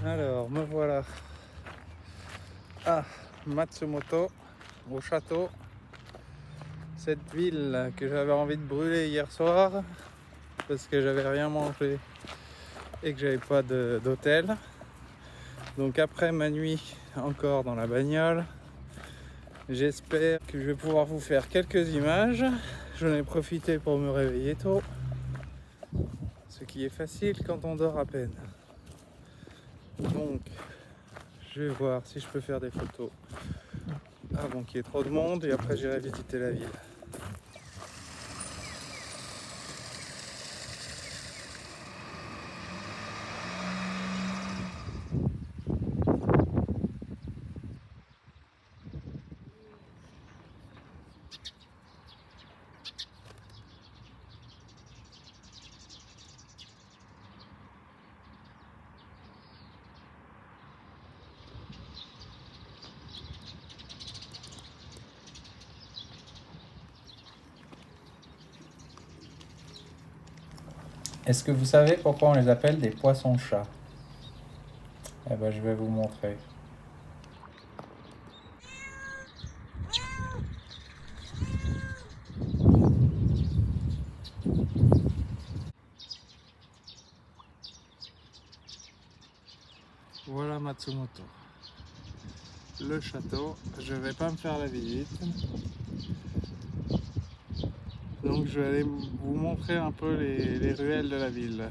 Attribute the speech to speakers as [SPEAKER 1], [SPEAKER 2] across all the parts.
[SPEAKER 1] Alors, me voilà à Matsumoto, au château. Cette ville que j'avais envie de brûler hier soir parce que j'avais rien mangé et que j'avais pas d'hôtel. Donc après ma nuit encore dans la bagnole, j'espère que je vais pouvoir vous faire quelques images. J'en ai profité pour me réveiller tôt, ce qui est facile quand on dort à peine. Donc je vais voir si je peux faire des photos avant qu'il y ait trop de monde et après j'irai visiter la ville. Est-ce que vous savez pourquoi on les appelle des poissons-chats? Eh ben, je vais vous montrer. Voilà Matsumoto, le château. Je vais pas me faire la visite, donc je vais aller vous montrer un peu les ruelles de la ville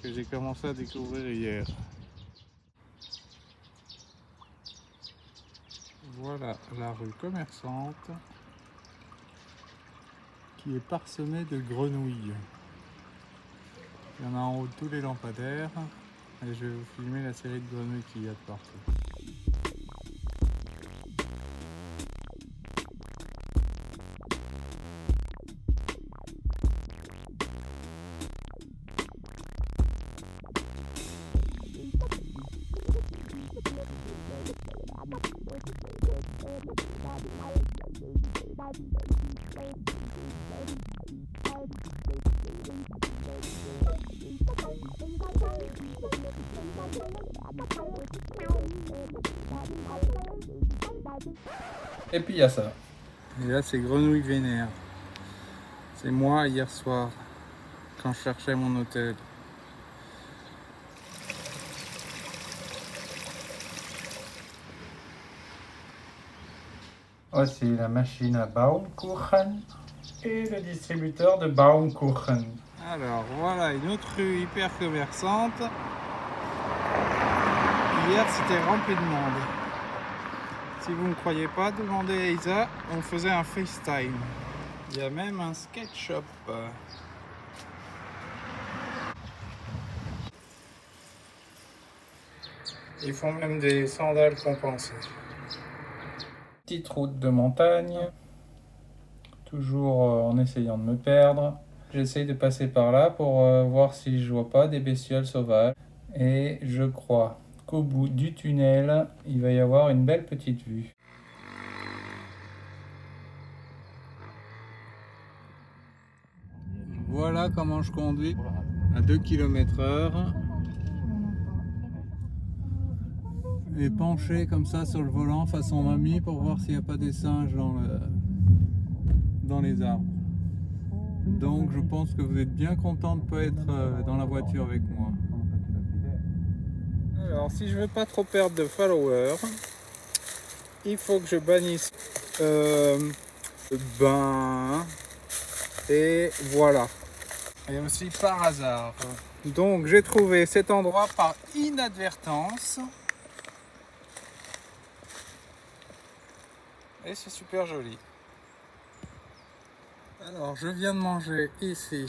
[SPEAKER 1] que j'ai commencé à découvrir hier. Voilà la rue commerçante qui est parsemée de grenouilles. Il y en a en haut de tous les lampadaires et je vais vous filmer la série de grenouilles qu'il y a de partout. Et puis il y a ça. Et là c'est grenouille vénère. C'est moi hier soir quand je cherchais mon hôtel. Voici la machine à Baumkuchen et le distributeur de Baumkuchen. Alors voilà une autre rue hyper commerçante. Hier c'était rempli de monde. Si vous ne croyez pas, demandez à Isa, on faisait un FaceTime. Il y a même un skate shop. Ils font même des sandales compensées. Petite route de montagne, toujours en essayant de me perdre. J'essaye de passer par là pour voir si je vois pas des bestioles sauvages. Et je crois qu'au bout du tunnel, il va y avoir une belle petite vue. Voilà comment je conduis à 2 km/h. Et penché comme ça sur le volant façon mamie pour voir s'il n'y a pas des singes dans les arbres. Donc je pense que vous êtes bien content de ne pas être dans la voiture avec moi. Alors si je veux pas trop perdre de followers, il faut que je bannisse et voilà. Et aussi par hasard. Donc j'ai trouvé cet endroit par inadvertance. Et c'est super joli. Alors je viens de manger ici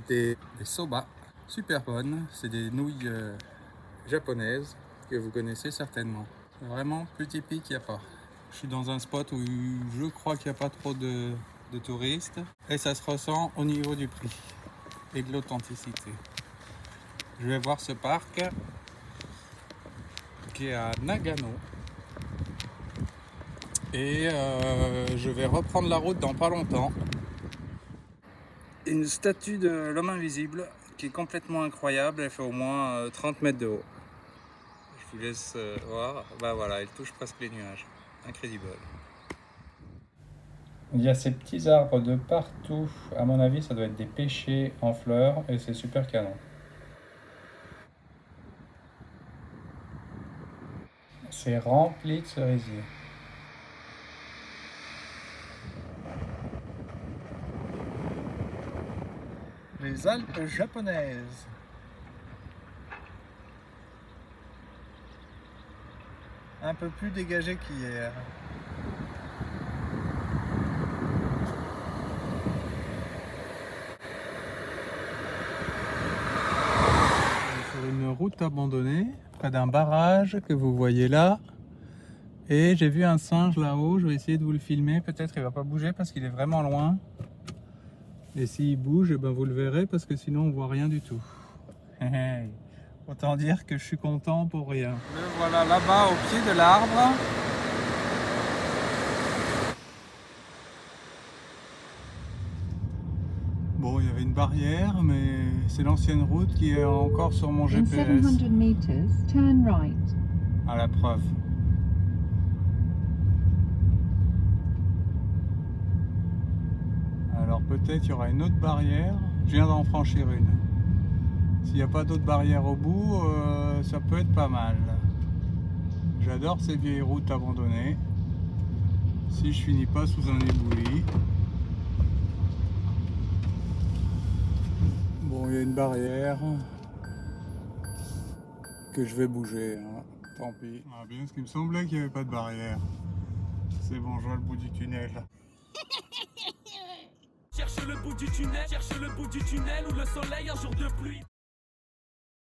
[SPEAKER 1] des soba super bonnes. C'est des nouilles japonaises que vous connaissez certainement. Vraiment plus typique il n'y a pas. Je suis dans un spot où je crois qu'il n'y a pas trop de touristes. Et ça se ressent au niveau du prix et de l'authenticité. Je vais voir ce parc qui est à Nagano. Et je vais reprendre la route dans pas longtemps. Une statue de l'homme invisible qui est complètement incroyable. Elle fait au moins 30 mètres de haut. Je vous laisse voir. Bah voilà, elle touche presque les nuages. Incroyable. Il y a ces petits arbres de partout. À mon avis, ça doit être des pêchers en fleurs et c'est super canon. C'est rempli de cerisiers. Les Alpes japonaises. Un peu plus dégagé qu'hier. Sur une route abandonnée, près d'un barrage que vous voyez là. Et j'ai vu un singe là-haut, je vais essayer de vous le filmer. Peut-être il va pas bouger parce qu'il est vraiment loin. Et s'il bouge, eh ben vous le verrez parce que sinon on voit rien du tout. Autant dire que je suis content pour rien. Le voilà là-bas au pied de l'arbre. Bon, il y avait une barrière, mais c'est l'ancienne route qui est encore sur mon GPS.
[SPEAKER 2] 700 meters, turn right.
[SPEAKER 1] À la preuve. Alors peut-être il y aura une autre barrière. Je viens d'en franchir une. S'il n'y a pas d'autre barrière au bout, ça peut être pas mal. J'adore ces vieilles routes abandonnées. Si je finis pas sous un éboulis. Bon, il y a une barrière que je vais bouger. Hein. Tant pis. Ah, bien, parce qu'il me semblait qu'il n'y avait pas de barrière. C'est bon, je vois le bout du tunnel.
[SPEAKER 3] Cherche le bout du tunnel où le soleil un jour de pluie.